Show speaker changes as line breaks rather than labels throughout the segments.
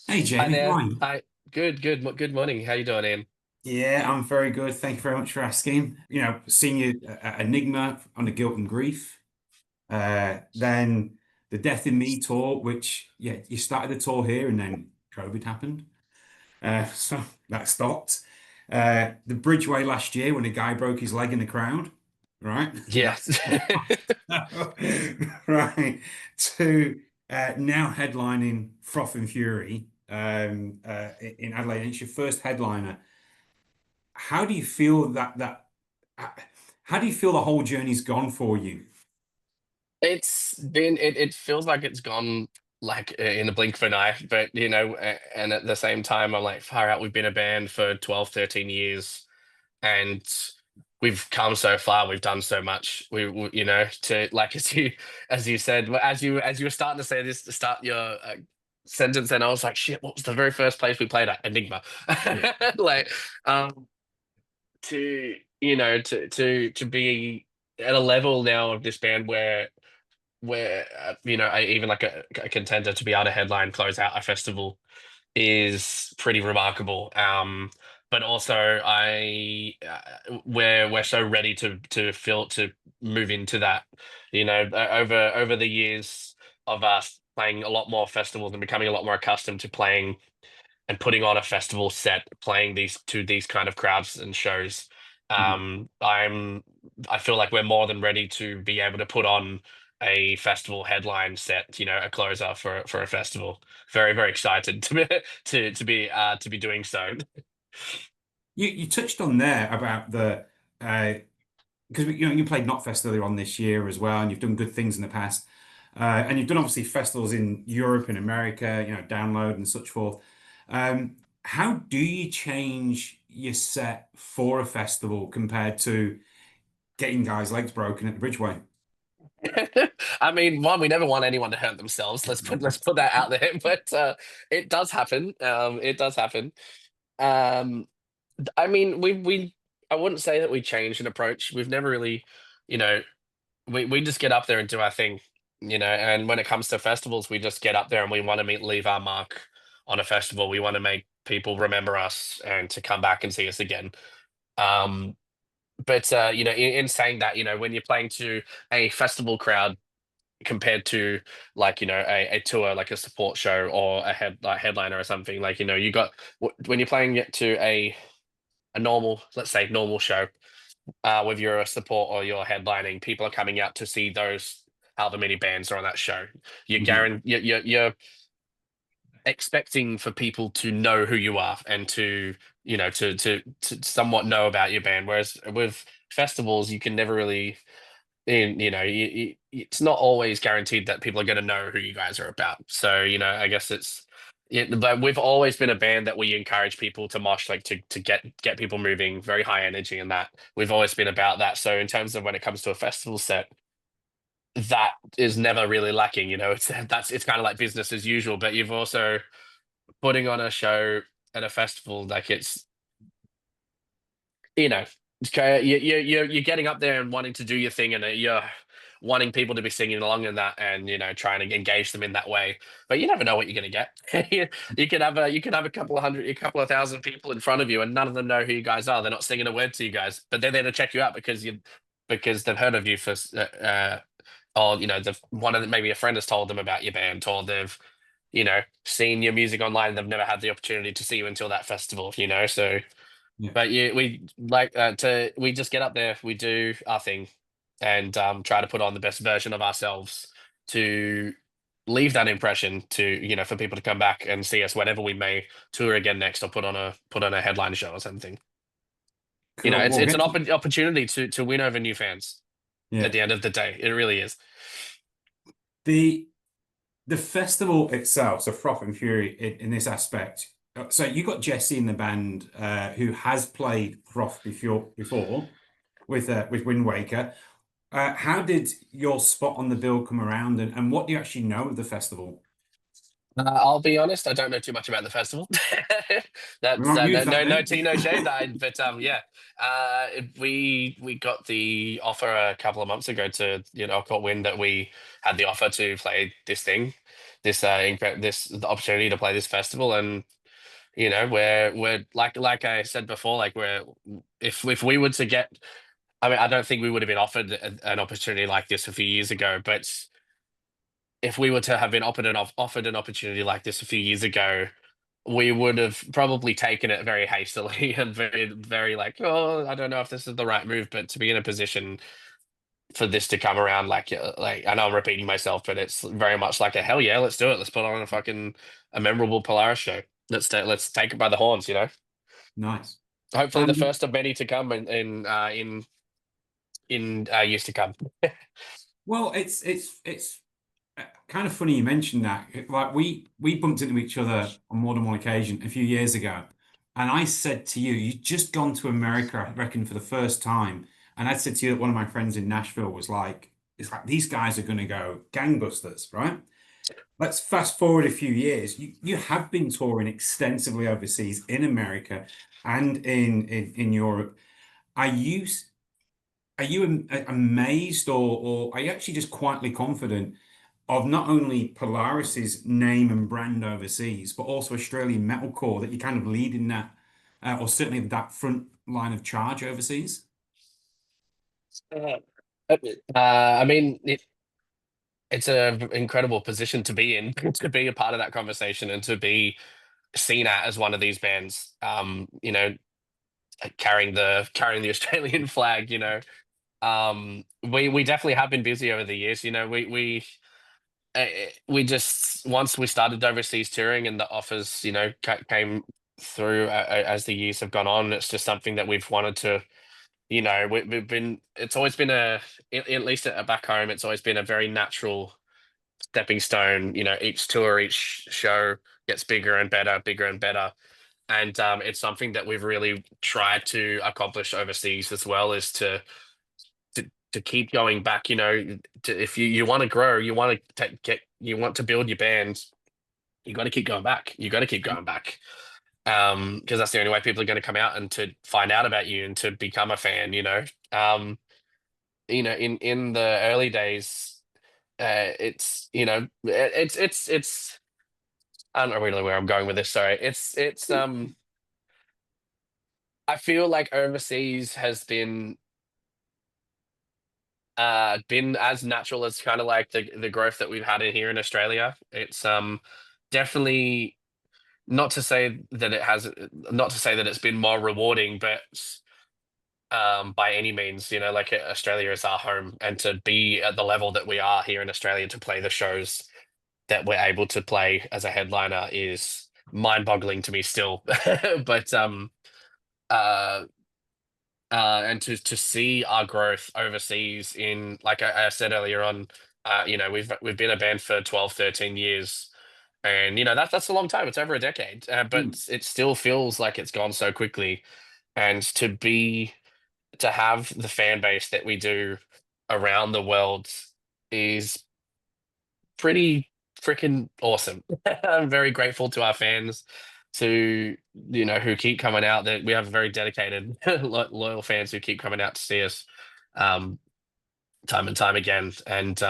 Hey
Hi
Jamie, how
there.
are you?
Hi. Good morning. How you doing, Ian?
Yeah, I'm very good. Thank you very much for asking. Seeing you at Enigma on the Guilt and Grief, then the Death in Me tour, which yeah, you started the tour here and then COVID happened, so that stopped. The Bridgeway last year when a guy broke his leg in the crowd, right? That
Yes.
right to now headlining Froth and Fury in Adelaide. It's your first headliner. How do you feel uh, how do you feel the whole journey's gone for you?
It feels like it's gone like in the blink of an eye, but and at the same time I'm like far out, we've been a band for 12, 13 years and we've come so far, we've done so much. To like as you said, as you were starting to say this to start your sentence, and I was like, shit, what was the very first place we played at? Enigma.
Yeah.
Like um to be at a level now of this band where even like a contender to be able to headline close out a festival is pretty remarkable. But also we're so ready to move into that. Over the years of us playing a lot more festivals and becoming a lot more accustomed to playing and putting on a festival set, playing these kind of crowds and shows.
Mhm.
I feel like we're more than ready to be able to put on a festival headline set, a closer for a festival. Very, very excited to be to be doing so.
You touched on there about the because you played Knotfest earlier on this year as well, and you've done good things in the past, and you've done obviously festivals in Europe and America, Download and such forth. How do you change your set for a festival compared to getting guys' legs broken at the Bridgeway?
I mean, one, we never want anyone to hurt themselves. Let's put that out there. But it does happen. It does happen. Um, I mean, I wouldn't say that we changed an approach. We've never really, you know, we just get up there and do our thing, and when it comes to festivals, we just get up there and we want to leave our mark on a festival. We want to make people remember us and to come back and see us again. Um, but in saying that, when you're playing to a festival crowd compared to like a tour, like a support show or headliner or something, like you got when you're playing it to a normal, let's say normal show, with your support or your headlining, people are coming out to see those however many bands are on that show.
Mhm.
You're expecting for people to know who you are and to to somewhat know about your band. Whereas with festivals, you can never really, it's not always guaranteed that people are going to know who you guys are about. So I guess it's. Yeah, but we've always been a band that we encourage people to mosh, like to get people moving, very high energy, and that we've always been about that. So in terms of when it comes to a festival set, that is never really lacking. It's kind of like business as usual. But you've also putting on a show at a festival, like you know, you're getting up there and wanting to do your thing, and you're wanting people to be singing along in that, and trying to engage them in that way. But you never know what you're going to get. You can have a couple of hundred, a couple of thousand people in front of you, and none of them know who you guys are. They're not singing a word to you guys, but they're there to check you out because they've heard of you or they've one of maybe a friend has told them about your band, or they've seen your music online. They've never had the opportunity to see you until that festival. So.
Yeah.
But yeah, we just get up there, we do our thing, and try to put on the best version of ourselves to leave that impression to for people to come back and see us whenever we may tour again next or put on a headline show or something.
Cool.
It's
Well,
it's an
get to,
opportunity to win over new fans at
yeah.
the end of the day. It really is.
The the festival itself, so Froth and Fury in this aspect. So you got Jesse in the band who has played Froth before with Wind Waker. How did your spot on the bill come around, and what do you actually know of the festival?
I'll be honest, I don't know too much about the festival.
We
That's
won't use
no
that
no no
then.
tea, no shade. But yeah, we got the offer a couple of months ago to caught wind that we had the offer to play this thing. this the opportunity to play this festival. And you know, we're like I said before, like we're if we were to get, I mean, I don't think we would have been offered an opportunity like this a few years ago, but if we were to have been offered an opportunity like this a few years ago, we would have probably taken it very hastily and very like, oh, I don't know if this is the right move. But to be in a position for this to come around, like I know I'm repeating myself, but it's very much like a hell yeah, let's do it. Let's put on a memorable Polaris show. Let's take it by the horns, you know.
Nice.
Hopefully, the
Um,
first of many to come in years to come.
well, it's kind of funny you mentioned that. Like we bumped into each other on more than one occasion a few years ago, and I said to you, you'd just gone to America, I reckon, for the first time, and I said to you that one of my friends in Nashville was like, "It's like these guys are going to go gangbusters, right?" Let's fast forward a few years. You have been touring extensively overseas in America and in Europe. Are you amazed, or are you actually just quietly confident of not only Polaris's name and brand overseas, but also Australian metalcore, that you kind of lead in that, or certainly that front line of charge overseas?
Uh, I mean, it's an incredible position to be in, to be a part of that conversation and to be seen at as one of these bands. You know, carrying the Australian flag. You know, we definitely have been busy over the years. You know, we just once we started overseas touring and the offers, you know, came through as the years have gone on. It's just something that we've wanted to, you know, we've been. It's always been at least back home. It's always been a very natural stepping stone. You know, each tour, each show gets bigger and better. And it's something that we've really tried to accomplish overseas as well, is to keep going back. You know, if you want to grow, you want to you want to build your band, you got to keep going back. You got to keep going back. Because that's the only way people are going to come out and to find out about you and to become a fan. You know, in the early days, it's you know, it's I don't know really where I'm going with this. Sorry, it's I feel like overseas has been as natural as kind of like the growth that we've had in here in Australia. It's definitely not to say that it has not to say that it's been more rewarding, but by any means, you know, like Australia is our home, and to be at the level that we are here in Australia, to play the shows that we're able to play as a headliner is mind-boggling to me still. But uh and to see our growth overseas in, like I said earlier on, you know, we've been a band for 12, 13 years, and you know that's a long time. It's over a decade,
Mm.
but it still feels like it's gone so quickly. And to have the fan base that we do around the world is pretty freaking awesome. I'm very grateful to our fans, to you know, who keep coming out. That we have very dedicated, loyal fans who keep coming out to see us, um, time and time again. And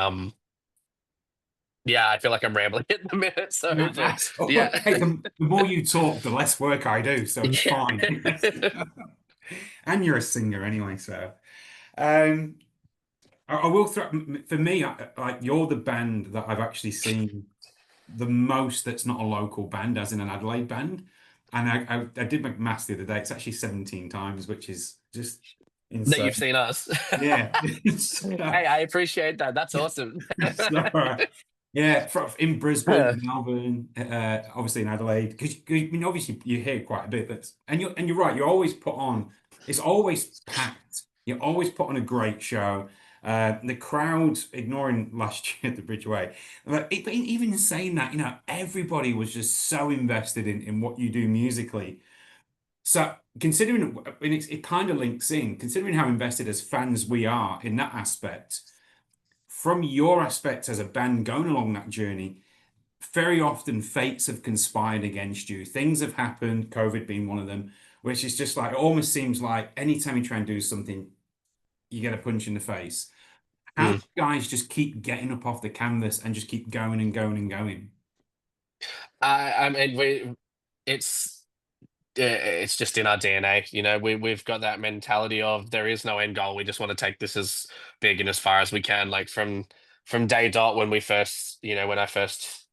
yeah, I feel like I'm rambling at the minute. So, but
That's
yeah,
okay. The more you talk, the less work I do, so it's
yeah.
fine. And you're a singer anyway, so. Um, I will throw, for me, like you're the band that I've actually seen the most that's not a local band, as in an Adelaide band. And I did my maths the other day. It's actually 17 times, which is just
That you've
insane.
seen us.
Yeah.
Hey, I appreciate that. That's awesome.
So, yeah, in Brisbane, Melbourne, obviously in Adelaide, because I mean, obviously you hear quite a bit. And you're right. You're always put on. It's always packed. You always put on a great show. The crowd, ignoring last year at the Bridgeway, but even in saying that, everybody was just so invested in what you do musically. So considering, and it kind of links in, considering how invested as fans we are in that aspect, from your aspect as a band going along that journey, very often fates have conspired against you. Things have happened, COVID being one of them, which is just like, it almost seems like anytime you try and do something, you get a punch in the face. How do
Mm.
you guys just keep getting up off the canvas and just keep going and going and going?
I mean, it's just in our DNA. You know, we've got that mentality of there is no end goal. We just want to take this as big and as far as we can. Like from day dot when we first, when I first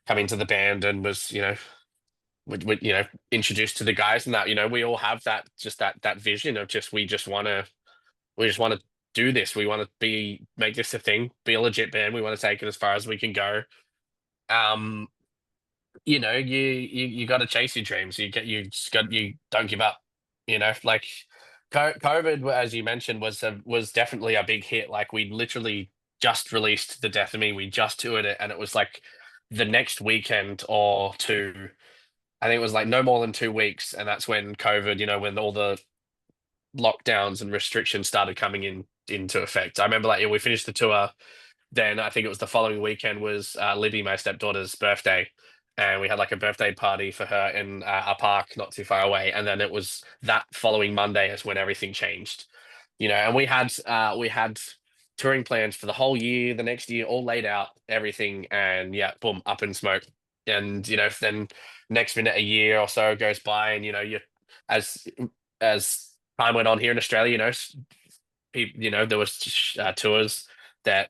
come into the band and was, introduced to the guys and that, we all have that vision of just we just want to do this. We want to make this a thing, be a legit band. We want to take it as far as we can go. Um, you got to chase your dreams. You don't give up. Like COVID, as you mentioned, was definitely a big hit. Like we literally just released the Death of Me. We just toured it, and it was like the next weekend or two. I think it was like no more than 2 weeks, and that's when COVID. When all the lockdowns and restrictions started coming into effect. I remember like we finished the tour, then I think it was the following weekend was Libby, my stepdaughter's birthday, and we had like a birthday party for her in a park not too far away. And then it was that following Monday is when everything changed, and we had touring plans for the whole year, the next year, all laid out, everything, and yeah, boom, up in smoke. And then next minute, a year or so goes by, and as as time went on here in Australia, there was tours that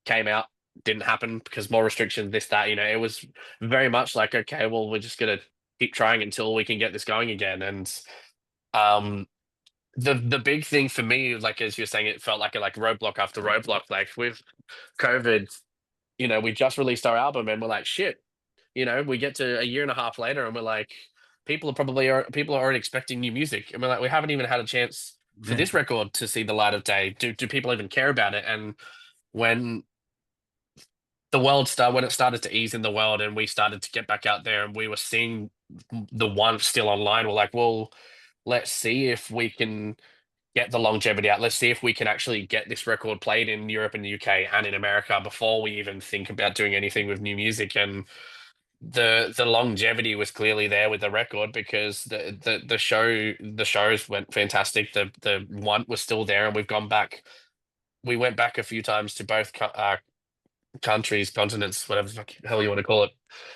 came out, didn't happen because more restrictions, this, that, it was very much like, okay, well, we're just gonna keep trying until we can get this going again. And um the big thing for me, like as you're saying, it felt like a like roadblock after roadblock. Like with COVID, we just released our album and we're like, shit, we get to a year and a half later and we're like, people are already expecting new music. And we're like, we haven't even had a chance for
Yeah.
this record to see the light of day. Do people even care about it? And when when it started to ease in the world and we started to get back out there and we were seeing the one still online, we're like, well, let's see if we can get the longevity out. Let's see if we can actually get this record played in Europe and the UK and in America before we even think about doing anything with new music. And the longevity was clearly there with the record because the shows went fantastic. The want was still there, and we've gone back. We went back a few times to both countries, continents, whatever the hell you want to call it,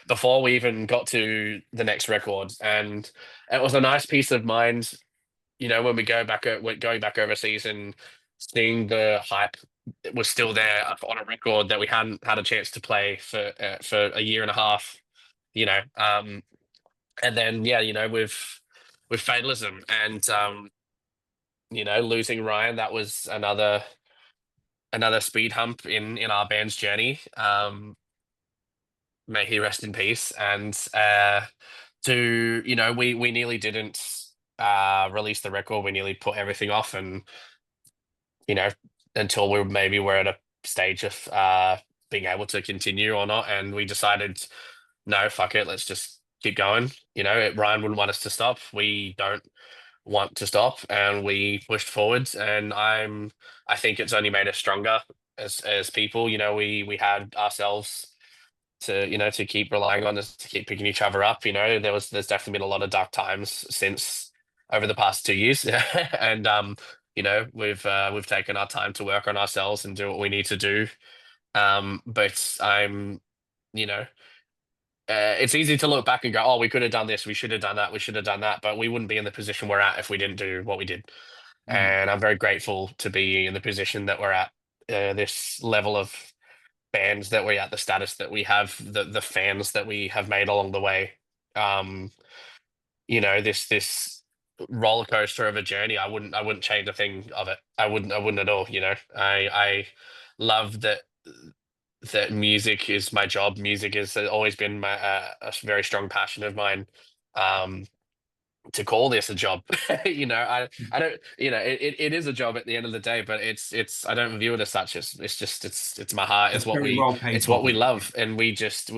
before we even got to the next record. And it was a nice peace of mind, when we when going back overseas and seeing the hype was still there on a record that we hadn't had a chance to play for a year and a half, and then yeah, with fatalism and losing Ryan, that was another speed hump in our band's journey. May he rest in peace. And we nearly didn't release the record. We nearly put everything off, and you know, until we're at a stage of being able to continue or not. And we decided, no, fuck it, let's just keep going. Ryan wouldn't want us to stop. We don't want to stop, and we pushed forwards. And I think it's only made us stronger as people. We had ourselves to keep relying on us, to keep picking each other up. There's definitely been a lot of dark times since over the past 2 years, and we've taken our time to work on ourselves and do what we need to do. But you know, it's easy to look back and go, oh, we could have done this, we should have done that, we should have done that, but we wouldn't be in the position we're at if we didn't do what we did.
Mm.
And I'm very grateful to be in the position that we're at, this level of bands that we're at, the status that we have, the fans that we have made along the way. Um, this roller coaster of a journey. I wouldn't change a thing of it. I wouldn't at all. I love that music is my job. Music has always been a very strong passion of mine. Um, to call this a job, I don't, it is a job at the end of the day, but I don't view it as such. It's my heart.
A
It's what
very
we
well paid
it's what we
hobby.
love, and we just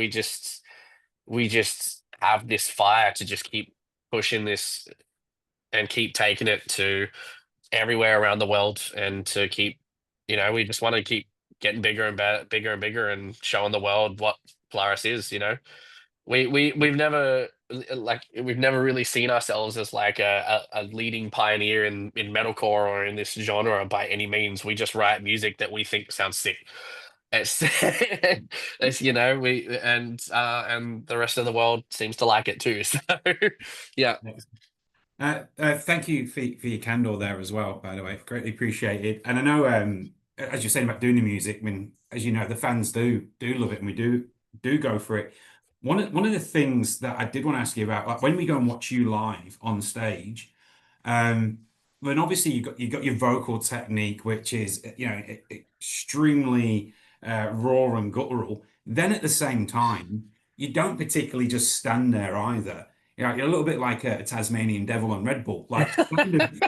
have this fire to just keep pushing this and keep taking it to everywhere around the world, and to keep, we just want to keep getting bigger and better, bigger and bigger, and showing the world what Polaris is. We've never really seen ourselves as like a leading pioneer in metalcore or in this genre by any means. We just write music that we think sounds sick, It's, it's and the rest of the world seems to like it too. So yeah.
Thank you for your candor there as well, by the way. Greatly appreciated. And I know, as you're saying about doing the music, I mean, as you know, the fans do love it, and we do go for it. One of the things that I did want to ask you about, like when we go and watch you live on stage, um, then obviously you got your vocal technique, which is extremely raw and guttural. Then at the same time, you don't particularly just stand there either. You're a little bit like a Tasmanian devil on Red Bull, like kind of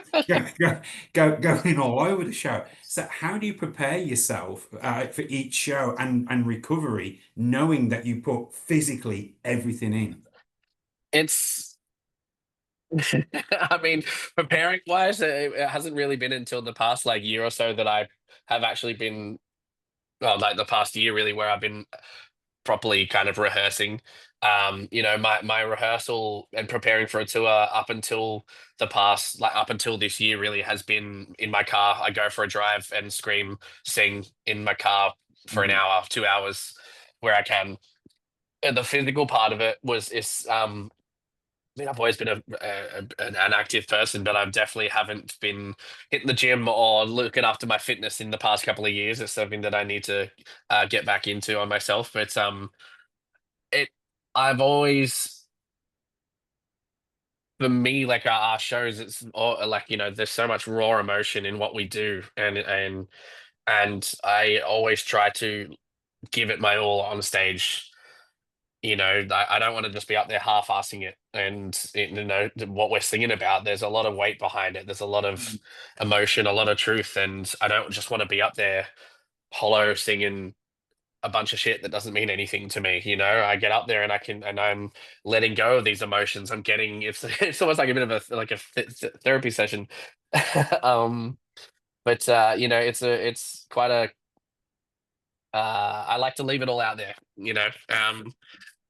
going all over the show. So how do you prepare yourself for each show and recovery, knowing that you put physically everything in?
It's I mean, preparing wise, it hasn't really been until the past like year or so that I have actually been, well, like the past year really, where I've been properly kind of rehearsing. My rehearsal and preparing for a tour up until up until this year really has been in my car. I go for a drive and scream, sing in my car for an
Mhm.
hour, 2 hours where I can. And the physical part of it I mean, I've always been an active person, but I definitely haven't been hitting the gym or looking after my fitness in the past couple of years. It's something that I need to get back into on myself. But it, I've always, for me, like our shows, it's all, like there's so much raw emotion in what we do, and I always try to give it my all on stage. I don't want to just be up there half-assing it, and what we're singing about, there's a lot of weight behind it, there's a lot of emotion, a lot of truth, and I don't just want to be up there hollow singing a bunch of shit that doesn't mean anything to me. I get up there and I'm letting go of these emotions. I'm getting it's almost like a bit of a like a therapy session. um but it's quite a I like to leave it all out there,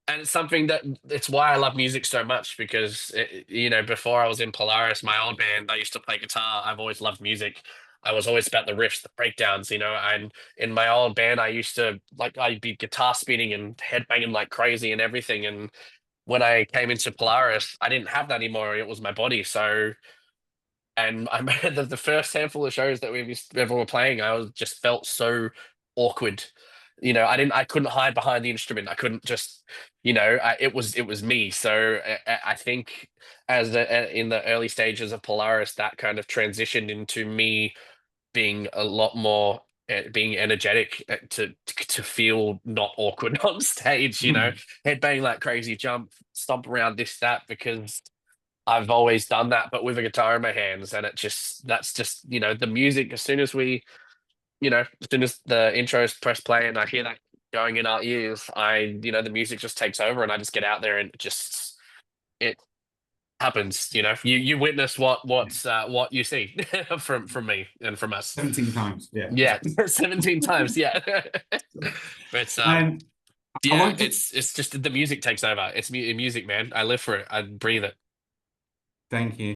and it's something that it's why I love music so much, because before I was in Polaris, my old band, I used to play guitar. I've always loved music. I was always about the riffs, the breakdowns, and in my old band I used to like I'd be guitar spinning and headbanging like crazy and everything. And when I came into Polaris, I didn't have that anymore. It was my body. So, and I remember the first handful of shows that we ever were playing, I was just felt so awkward. I couldn't hide behind the instrument. I couldn't just, it was me. So I think in the early stages of Polaris, that kind of transitioned into me being a lot more being energetic, to feel not awkward on stage. Headbang like crazy, jump, stomp around, this that, because I've always done that, but with a guitar in my hands, and that's just the music. As soon as the intros press play and I hear that going in our ears, the music just takes over, and I just get out there, and it happens. You witness what you see from me and from us.
17 times, yeah.
Yeah, 17 times. Yeah, but
Um, I
yeah,
wanted to
it's just the music takes over. It's music, man. I live for it. I breathe it.
thank you.